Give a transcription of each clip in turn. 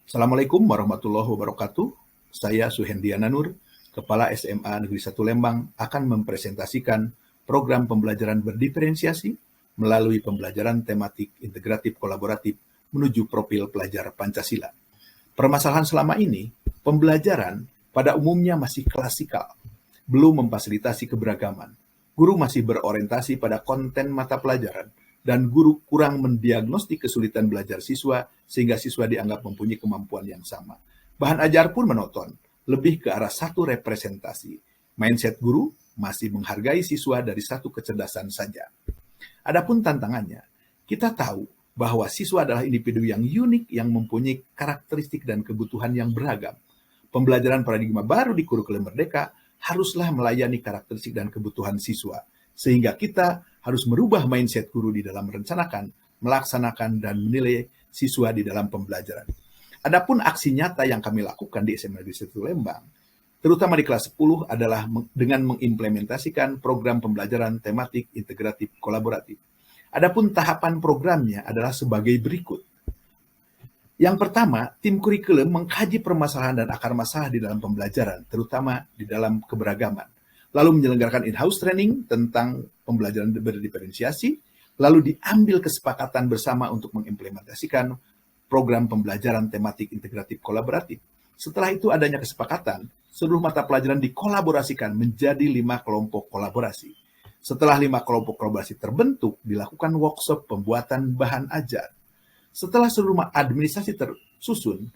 Assalamualaikum warahmatullahi wabarakatuh. Saya Suhendiana Nur, Kepala SMA Negeri 1 Lembang, akan mempresentasikan program pembelajaran berdiferensiasi melalui pembelajaran tematik integratif kolaboratif menuju profil pelajar Pancasila. Permasalahan selama ini, pembelajaran pada umumnya masih klasikal, belum memfasilitasi keberagaman. Guru masih berorientasi pada konten mata pelajaran, dan guru kurang mendiagnostik kesulitan belajar siswa sehingga siswa dianggap mempunyai kemampuan yang sama. Bahan ajar pun menonton, lebih ke arah satu representasi. Mindset guru masih menghargai siswa dari satu kecerdasan saja. Adapun tantangannya, kita tahu bahwa siswa adalah individu yang unik yang mempunyai karakteristik dan kebutuhan yang beragam. Pembelajaran paradigma baru di kurikulum Merdeka haruslah melayani karakteristik dan kebutuhan siswa, sehingga kita harus merubah mindset guru di dalam merencanakan, melaksanakan, dan menilai siswa di dalam pembelajaran. Adapun aksi nyata yang kami lakukan di SMA Negeri 1 Lembang, terutama di kelas 10 adalah dengan mengimplementasikan program pembelajaran tematik integratif kolaboratif. Adapun tahapan programnya adalah sebagai berikut. Yang pertama, tim kurikulum mengkaji permasalahan dan akar masalah di dalam pembelajaran, terutama di dalam keberagaman. Lalu menyelenggarakan in-house training tentang pembelajaran berdiferensiasi, lalu diambil kesepakatan bersama untuk mengimplementasikan program pembelajaran tematik integratif kolaboratif. Setelah itu adanya kesepakatan, seluruh mata pelajaran dikolaborasikan menjadi 5 kelompok kolaborasi. Setelah 5 kelompok kolaborasi terbentuk, dilakukan workshop pembuatan bahan ajar. Setelah seluruh administrasi tersusun,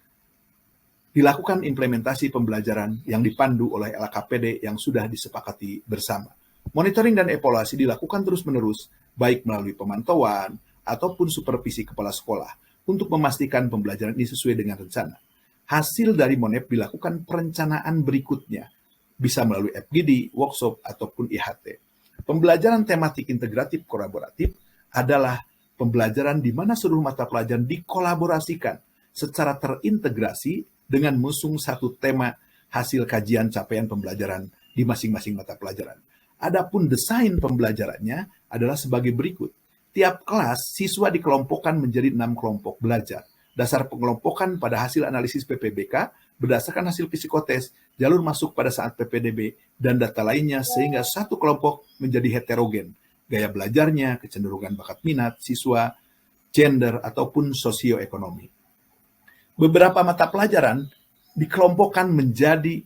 dilakukan implementasi pembelajaran yang dipandu oleh LKPD yang sudah disepakati bersama. Monitoring dan evaluasi dilakukan terus-menerus, baik melalui pemantauan ataupun supervisi kepala sekolah, untuk memastikan pembelajaran ini sesuai dengan rencana. Hasil dari MONEP dilakukan perencanaan berikutnya, bisa melalui FGD, workshop, ataupun IHT. Pembelajaran tematik integratif kolaboratif adalah pembelajaran di mana seluruh mata pelajaran dikolaborasikan secara terintegrasi dengan mengusung satu tema hasil kajian capaian pembelajaran di masing-masing mata pelajaran. Adapun desain pembelajarannya adalah sebagai berikut. Tiap kelas, siswa dikelompokkan menjadi 6 kelompok belajar. Dasar pengelompokan pada hasil analisis PPBK berdasarkan hasil psikotes, jalur masuk pada saat PPDB, dan data lainnya sehingga satu kelompok menjadi heterogen. Gaya belajarnya, kecenderungan bakat minat, siswa, gender, ataupun sosioekonomi. Beberapa mata pelajaran dikelompokkan menjadi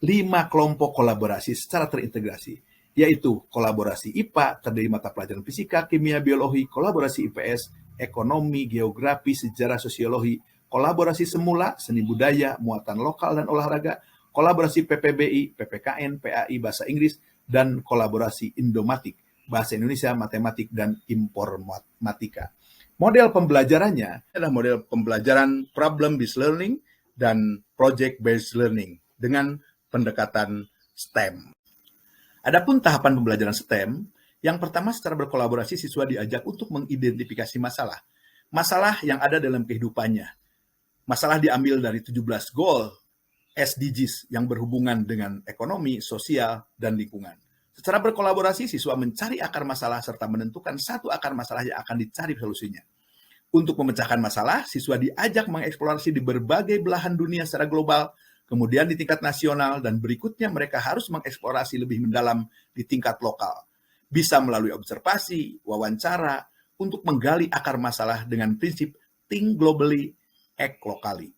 5 kelompok kolaborasi secara terintegrasi, yaitu kolaborasi IPA terdiri mata pelajaran fisika, kimia, biologi, kolaborasi IPS, ekonomi, geografi, sejarah, sosiologi, kolaborasi semula, seni budaya, muatan lokal dan olahraga, kolaborasi PPBI, PPKN, PAI, bahasa Inggris, dan kolaborasi Indomatik, bahasa Indonesia, matematik, dan informatika. Model pembelajarannya adalah model pembelajaran problem-based learning dan project-based learning dengan pendekatan STEM. Adapun tahapan pembelajaran STEM, yang pertama secara berkolaborasi siswa diajak untuk mengidentifikasi masalah. Masalah yang ada dalam kehidupannya. Masalah diambil dari 17 goal SDGs yang berhubungan dengan ekonomi, sosial, dan lingkungan. Secara berkolaborasi, siswa mencari akar masalah serta menentukan satu akar masalah yang akan dicari solusinya. Untuk memecahkan masalah, siswa diajak mengeksplorasi di berbagai belahan dunia secara global, kemudian di tingkat nasional, dan berikutnya mereka harus mengeksplorasi lebih mendalam di tingkat lokal. Bisa melalui observasi, wawancara, untuk menggali akar masalah dengan prinsip think globally, act locally.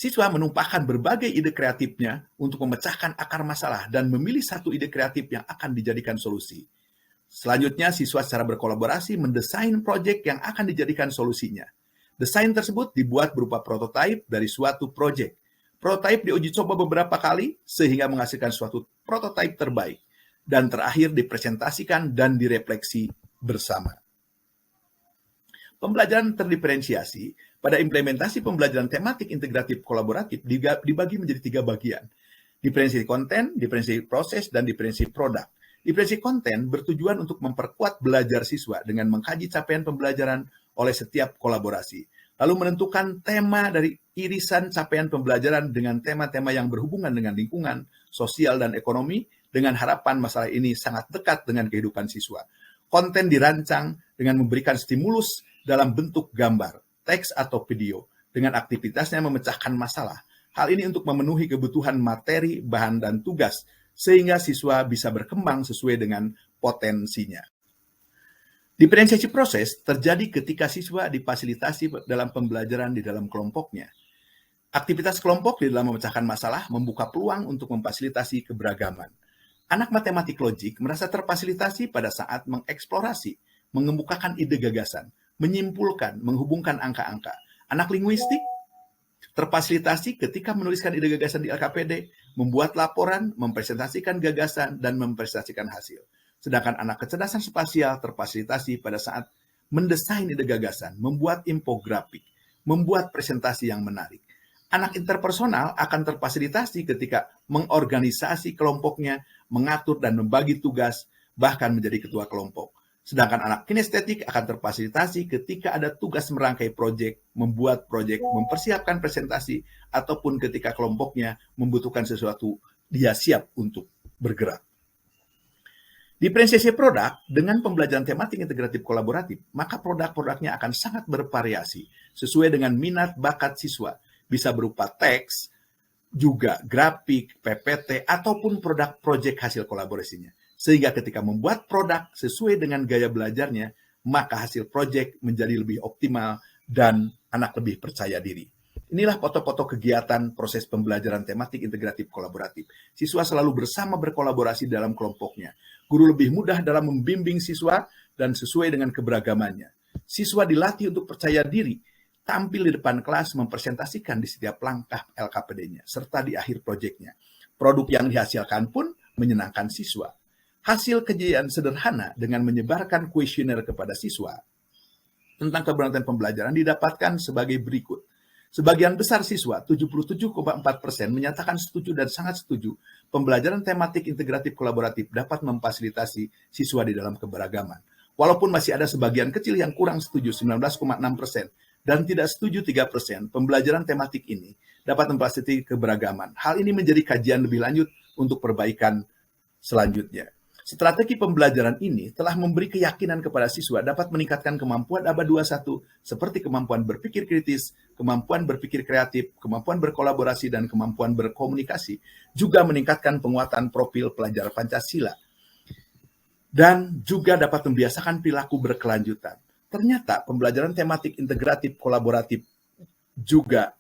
Siswa menumpahkan berbagai ide kreatifnya untuk memecahkan akar masalah dan memilih satu ide kreatif yang akan dijadikan solusi. Selanjutnya, siswa secara berkolaborasi mendesain proyek yang akan dijadikan solusinya. Desain tersebut dibuat berupa prototipe dari suatu proyek. Prototipe diuji coba beberapa kali sehingga menghasilkan suatu prototipe terbaik. Dan terakhir dipresentasikan dan direfleksi bersama. Pembelajaran terdiferensiasi pada implementasi pembelajaran tematik integratif kolaboratif dibagi menjadi 3 bagian. Diferensiasi konten, diferensiasi proses, dan diferensiasi produk. Diferensiasi konten bertujuan untuk memperkuat belajar siswa dengan mengkaji capaian pembelajaran oleh setiap kolaborasi. Lalu menentukan tema dari irisan capaian pembelajaran dengan tema-tema yang berhubungan dengan lingkungan, sosial, dan ekonomi, dengan harapan masalah ini sangat dekat dengan kehidupan siswa. Konten dirancang dengan memberikan stimulus dalam bentuk gambar, teks, atau video. dengan aktivitasnya memecahkan masalah. Hal ini untuk memenuhi kebutuhan materi, bahan, dan tugas, sehingga siswa bisa berkembang sesuai dengan potensinya. Diferensiasi proses terjadi ketika siswa difasilitasi dalam pembelajaran di dalam kelompoknya. Aktivitas kelompok di dalam memecahkan masalah membuka peluang untuk memfasilitasi keberagaman. Anak matematik logik merasa terfasilitasi pada saat mengeksplorasi, mengemukakan ide gagasan, menyimpulkan, menghubungkan angka-angka. Anak linguistik terfasilitasi ketika menuliskan ide gagasan di LKPD, membuat laporan, mempresentasikan gagasan, dan mempresentasikan hasil. Sedangkan anak kecerdasan spasial terfasilitasi pada saat mendesain ide gagasan, membuat infografik, membuat presentasi yang menarik. Anak interpersonal akan terfasilitasi ketika mengorganisasi kelompoknya, mengatur dan membagi tugas, bahkan menjadi ketua kelompok. Sedangkan anak kinestetik akan terfasilitasi ketika ada tugas merangkai proyek, membuat proyek, mempersiapkan presentasi, ataupun ketika kelompoknya membutuhkan sesuatu, dia siap untuk bergerak. Diferensiasi produk dengan pembelajaran tematik integratif kolaboratif, maka produk-produknya akan sangat bervariasi sesuai dengan minat bakat siswa. Bisa berupa teks, juga grafik, PPT, ataupun produk proyek hasil kolaborasinya. Sehingga ketika membuat produk sesuai dengan gaya belajarnya, maka hasil proyek menjadi lebih optimal dan anak lebih percaya diri. Inilah foto-foto kegiatan proses pembelajaran tematik integratif kolaboratif. Siswa selalu bersama berkolaborasi dalam kelompoknya. Guru lebih mudah dalam membimbing siswa dan sesuai dengan keberagamannya. Siswa dilatih untuk percaya diri, tampil di depan kelas, mempresentasikan di setiap langkah LKPD-nya, serta di akhir proyeknya. Produk yang dihasilkan pun menyenangkan siswa. Hasil kajian sederhana dengan menyebarkan kuesioner kepada siswa tentang keberlanjutan pembelajaran didapatkan sebagai berikut. Sebagian besar siswa, 77,4%, menyatakan setuju dan sangat setuju pembelajaran tematik integratif kolaboratif dapat memfasilitasi siswa di dalam keberagaman. Walaupun masih ada sebagian kecil yang kurang setuju, 19,6%, dan tidak setuju 3%, pembelajaran tematik ini dapat memfasilitasi keberagaman. Hal ini menjadi kajian lebih lanjut untuk perbaikan selanjutnya. Strategi pembelajaran ini telah memberi keyakinan kepada siswa dapat meningkatkan kemampuan ABA 21 seperti kemampuan berpikir kritis, kemampuan berpikir kreatif, kemampuan berkolaborasi, dan kemampuan berkomunikasi. Juga meningkatkan penguatan profil pelajar Pancasila. Dan juga dapat membiasakan perilaku berkelanjutan. Ternyata pembelajaran tematik integratif kolaboratif juga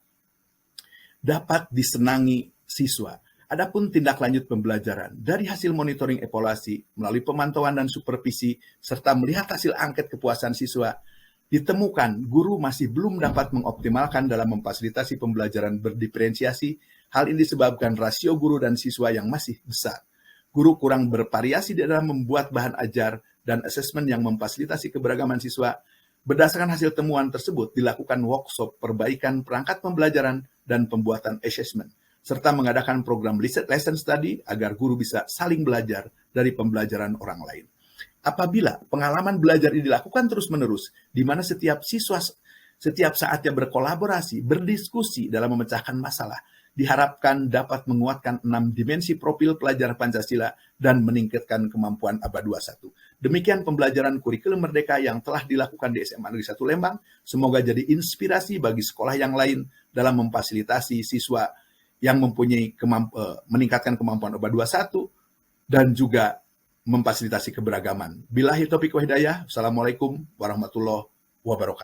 dapat disenangi siswa. Adapun tindak lanjut pembelajaran, dari hasil monitoring evaluasi, melalui pemantauan dan supervisi, serta melihat hasil angket kepuasan siswa, ditemukan guru masih belum dapat mengoptimalkan dalam memfasilitasi pembelajaran berdiferensiasi. Hal ini disebabkan rasio guru dan siswa yang masih besar. Guru kurang bervariasi di dalam membuat bahan ajar dan asesmen yang memfasilitasi keberagaman siswa. Berdasarkan hasil temuan tersebut, dilakukan workshop perbaikan perangkat pembelajaran dan pembuatan asesmen, serta mengadakan program lesson study agar guru bisa saling belajar dari pembelajaran orang lain. Apabila pengalaman belajar ini dilakukan terus-menerus, di mana setiap siswa setiap saatnya berkolaborasi, berdiskusi dalam memecahkan masalah, diharapkan dapat menguatkan 6 dimensi profil pelajar Pancasila dan meningkatkan kemampuan ABA 21. Demikian pembelajaran kurikulum merdeka yang telah dilakukan di SMA Negeri 1 Lembang. Semoga jadi inspirasi bagi sekolah yang lain dalam memfasilitasi siswa yang mempunyai meningkatkan kemampuan ABA 21 dan juga memfasilitasi keberagaman. Billahi taufiq wa hidayah. Assalamualaikum warahmatullahi wabarakatuh.